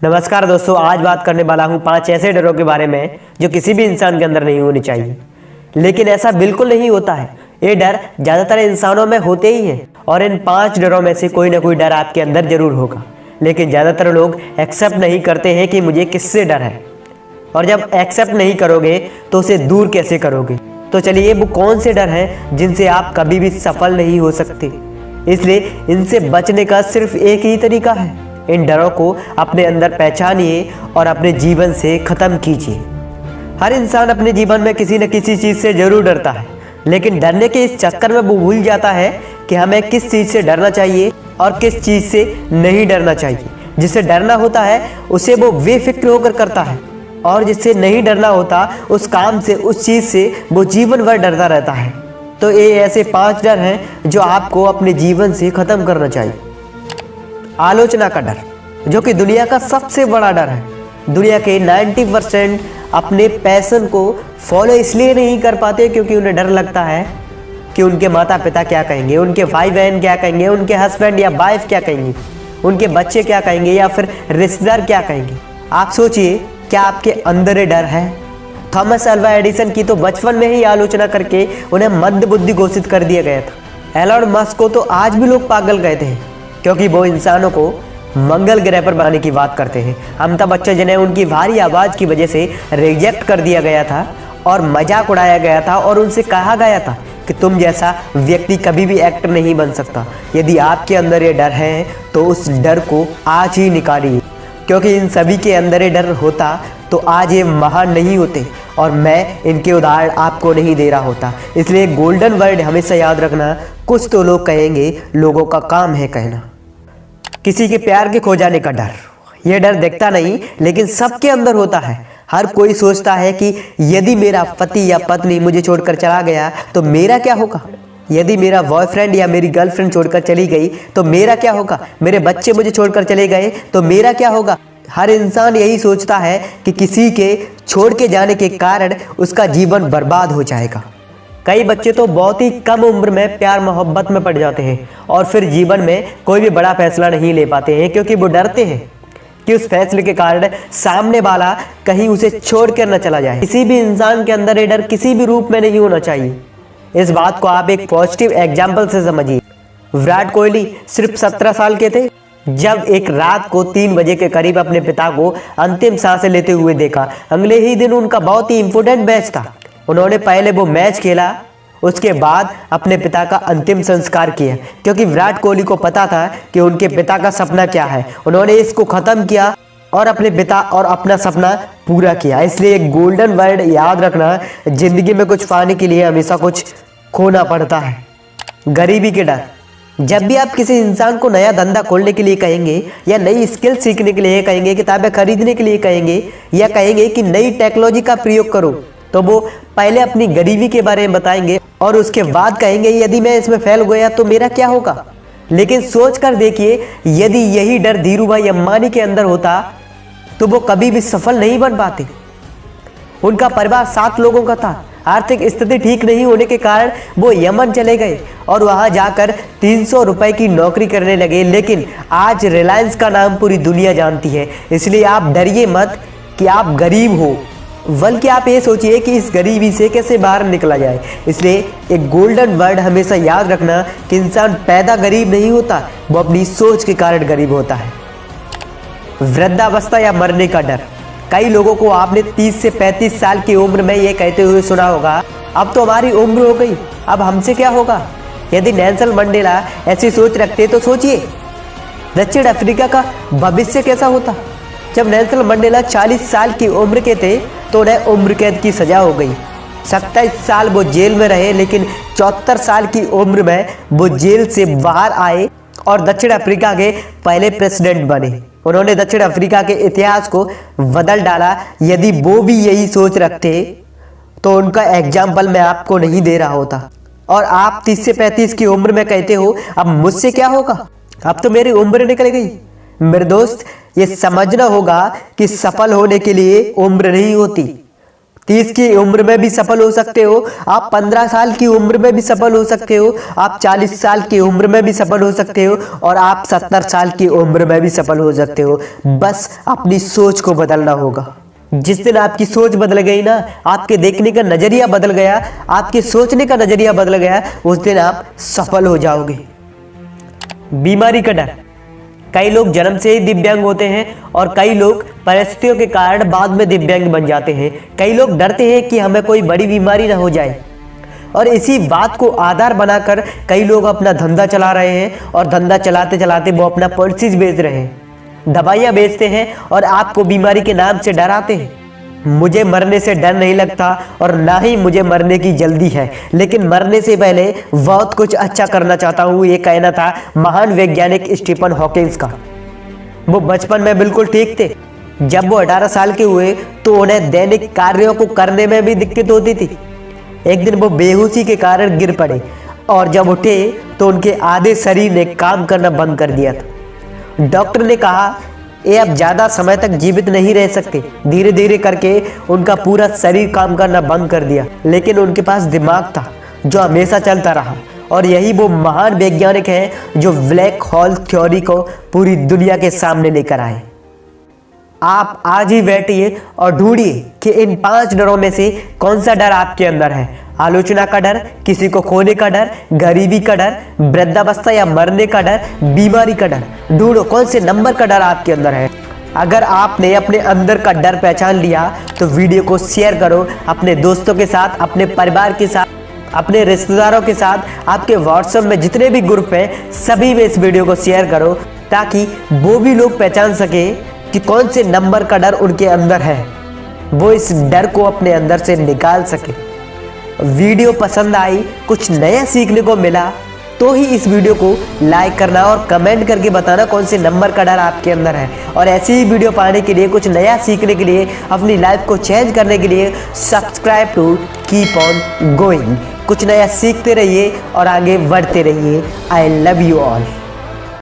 नमस्कार दोस्तों, आज बात करने वाला हूँ 5 ऐसे डरों के बारे में जो किसी भी इंसान के अंदर नहीं होनी चाहिए। लेकिन ऐसा बिल्कुल नहीं होता है। ये डर ज़्यादातर इंसानों में होते ही हैं और इन 5 डरों में से कोई ना कोई डर आपके अंदर जरूर होगा। लेकिन ज़्यादातर लोग एक्सेप्ट नहीं करते हैं कि मुझे किससे डर है, और जब एक्सेप्ट नहीं करोगे तो उसे दूर कैसे करोगे। तो चलिए, वो कौन से डर हैं जिनसे आप कभी भी सफल नहीं हो सकते। इसलिए इनसे बचने का सिर्फ एक ही तरीका है। इन डरों को अपने अंदर पहचानिए और अपने जीवन से ख़त्म कीजिए। हर इंसान अपने जीवन में किसी न किसी चीज़ से ज़रूर डरता है, लेकिन डरने के इस चक्कर में वो भूल जाता है कि हमें किस चीज़ से डरना चाहिए और किस चीज़ से नहीं डरना चाहिए। जिससे डरना होता है उसे वो बेफिक्र होकर करता है, और जिससे नहीं डरना होता उस काम से, उस चीज़ से वो जीवन भर डरता रहता है। तो ये ऐसे 5 डर हैं जो आपको अपने जीवन से ख़त्म करना चाहिए। आलोचना का डर, जो कि दुनिया का सबसे बड़ा डर है। दुनिया के 90% अपने पैशन को फॉलो इसलिए नहीं कर पाते क्योंकि उन्हें डर लगता है कि उनके माता पिता क्या कहेंगे, उनके भाई बहन क्या कहेंगे, उनके हस्बैंड या वाइफ क्या कहेंगे, उनके बच्चे क्या कहेंगे, या फिर रिश्तेदार क्या कहेंगे। आप सोचिए, क्या आपके अंदर ये डर है? थॉमस अल्वा एडिसन की तो बचपन में ही आलोचना करके उन्हें मंदबुद्धि घोषित कर दिया गया था। एलन मस्क को तो आज भी लोग पागल कहते हैं क्योंकि वो इंसानों को मंगल ग्रह पर बनाने की बात करते हैं। अमिताभ बच्चन जिन्हें उनकी भारी आवाज़ की वजह से रिजेक्ट कर दिया गया था और मजाक उड़ाया गया था, और उनसे कहा गया था कि तुम जैसा व्यक्ति कभी भी एक्टर नहीं बन सकता। यदि आपके अंदर ये डर है तो उस डर को आज ही निकालिए, क्योंकि इन सभी के अंदर ये डर होता तो आज ये महान नहीं होते और मैं इनके उदाहरण आपको नहीं दे रहा होता। इसलिए गोल्डन वर्ड हमेशा याद रखना, कुछ तो लोग कहेंगे, लोगों का काम है कहना। किसी के प्यार के खो जाने का डर, यह डर दिखता नहीं लेकिन सबके अंदर होता है। हर कोई सोचता है कि यदि मेरा पति या पत्नी मुझे छोड़कर चला गया तो मेरा क्या होगा, यदि मेरा बॉयफ्रेंड या मेरी गर्लफ्रेंड छोड़कर चली गई तो मेरा क्या होगा, मेरे बच्चे मुझे छोड़कर चले गए तो मेरा क्या होगा। हर इंसान यही सोचता है कि किसी के छोड़ के जाने के कारण उसका जीवन बर्बाद हो जाएगा। कई बच्चे तो बहुत ही कम उम्र में प्यार मोहब्बत में पड़ जाते हैं और फिर जीवन में कोई भी बड़ा फैसला नहीं ले पाते हैं, क्योंकि वो डरते हैं कि उस फैसले के कारण सामने वाला कहीं उसे छोड़ कर न चला जाए। किसी भी इंसान के अंदर ये डर किसी भी रूप में नहीं होना चाहिए। इस बात को आप एक पॉजिटिव एग्जाम्पल से समझिए। विराट कोहली सिर्फ 17 साल के थे जब एक रात को 3 बजे के करीब अपने पिता को अंतिम सांसें लेते हुए देखा। अगले ही दिन उनका बहुत ही इंपॉर्टेंट मैच था। उन्होंने पहले वो मैच खेला, उसके बाद अपने पिता का अंतिम संस्कार किया, क्योंकि विराट कोहली को पता था कि उनके पिता का सपना क्या है। उन्होंने इसको ख़त्म किया और अपने पिता और अपना सपना पूरा किया। इसलिए एक गोल्डन वर्ड याद रखना, जिंदगी में कुछ पाने के लिए हमेशा कुछ खोना पड़ता है। गरीबी के डर, जब भी आप किसी इंसान को नया धंधा खोलने के लिए कहेंगे या नई स्किल सीखने के लिए कहेंगे, किताबें खरीदने के लिए कहेंगे, या कहेंगे कि नई टेक्नोलॉजी का प्रयोग करो, तो वो पहले अपनी गरीबी के बारे में बताएंगे और उसके बाद कहेंगे यदि मैं इसमें फेल गया तो मेरा क्या होगा। लेकिन सोच कर देखिए, यदि यही डर धीरू भाई अंबानी के अंदर होता तो वो कभी भी सफल नहीं बन पाते। उनका परिवार 7 लोगों का था। आर्थिक स्थिति ठीक नहीं होने के कारण वो यमन चले गए और वहां जाकर 300 रुपए की नौकरी करने लगे। लेकिन आज रिलायंस का नाम पूरी दुनिया जानती है। इसलिए आप डरिए मत कि आप गरीब हो, बल्कि आप ये सोचिए कि इस गरीबी से कैसे बाहर निकला जाए। इसलिए एक गोल्डन वर्ड हमेशा याद रखना कि इंसान पैदा गरीब नहीं होता, वो अपनी सोच के कारण गरीब होता है। वृद्धावस्था या मरने का डर, कई लोगों को आपने 30 से 35 साल की उम्र में ये कहते हुए सुना होगा, अब तो हमारी उम्र हो गई, अब हमसे क्या होगा। यदि नेल्सन मंडेला ऐसी सोच रखते तो सोचिए दक्षिण अफ्रीका का भविष्य कैसा होता। जब नेल्सन मंडेला 40 साल की उम्र के थे तो उन्हें उम्र कैद की सजा हो गई। 27 साल वो जेल में रहे, लेकिन 74 साल की उम्र में वो जेल से बाहर आए और दक्षिण अफ्रीका के पहले प्रेसिडेंट बने। उन्होंने दक्षिण अफ्रीका के इतिहास को बदल डाला। यदि वो भी यही सोच रखते तो उनका एग्जाम्पल मैं आपको नहीं दे रहा होता। और आप 30 से 35 की उम्र में कहते हो अब मुझसे क्या होगा, अब तो मेरी उम्र निकल गई। मेरे दोस्त, ये समझना होगा कि सफल होने के लिए उम्र नहीं होती, 30 की उम्र में भी सफल हो सकते हो, आप 15 साल की उम्र में भी सफल हो सकते हो, आप 40 साल की उम्र में भी सफल हो सकते हो और आप 70 साल की उम्र में भी सफल हो सकते हो। बस अपनी सोच को बदलना होगा। जिस दिन आपकी सोच बदल गई ना, आपके देखने का नजरिया बदल गया, आपके सोचने का नजरिया बदल गया, उस दिन आप सफल हो जाओगे। बीमारी का डर। कई लोग जन्म से ही दिव्यांग होते हैं और कई लोग परिस्थितियों के कारण बाद में दिव्यांग बन जाते हैं। कई लोग डरते हैं कि हमें कोई बड़ी बीमारी ना हो जाए और इसी बात को आधार बनाकर कई लोग अपना धंधा चला रहे हैं और धंधा चलाते चलाते वो अपना पॉलिसीज बेच रहे हैं, दवाइयाँ बेचते हैं और आपको बीमारी के नाम से डराते हैं। मुझे मरने से डर नहीं लगता और ना ही मुझे मरने की जल्दी है, लेकिन मरने से पहले बहुत कुछ अच्छा करना चाहता हूँ, ये कहना था महान वैज्ञानिक स्टीफन हॉकिंस का। वो बचपन में बिल्कुल ठीक थे। जब वो 18 साल के हुए तो उन्हें दैनिक कार्यों को करने में भी दिक्कत होती थी। एक दिन वो बेहोशी के कारण गिर पड़े और जब उठे तो उनके आधे शरीर ने काम करना बंद कर दिया था। डॉक्टर ने कहा ये अब ज़्यादा समय तक जीवित नहीं रह सकते। धीरे धीरे करके उनका पूरा शरीर काम करना बंद कर दिया, लेकिन उनके पास दिमाग था जो हमेशा चलता रहा। और यही वो महान वैज्ञानिक हैं जो ब्लैक होल थ्योरी को पूरी दुनिया के सामने लेकर आए। आप आज ही बैठिए और ढूंढिए कि इन 5 डरों में से कौन सा डर आपके अंदर है। आलोचना का डर, किसी को खोने का डर, गरीबी का डर, वृद्धावस्था या मरने का डर, बीमारी का डर। ढूंढो कौन से नंबर का डर आपके अंदर है। अगर आपने अपने अंदर का डर पहचान लिया तो वीडियो को शेयर करो अपने दोस्तों के साथ, अपने परिवार के साथ, अपने रिश्तेदारों के साथ, आपके व्हाट्सएप में जितने भी ग्रुप हैं सभी में इस वीडियो को शेयर करो, ताकि वो भी लोग पहचान सके कि कौन से नंबर का डर उनके अंदर है, वो इस डर को अपने अंदर से निकाल सके। वीडियो पसंद आई, कुछ नया सीखने को मिला तो ही इस वीडियो को लाइक करना और कमेंट करके बताना कौन से नंबर का डर आपके अंदर है। और ऐसी ही वीडियो पाने के लिए, कुछ नया सीखने के लिए, अपनी लाइफ को चेंज करने के लिए subscribe to keep on going. कुछ नया सीखते रहिए और आगे बढ़ते रहिए। I love you all.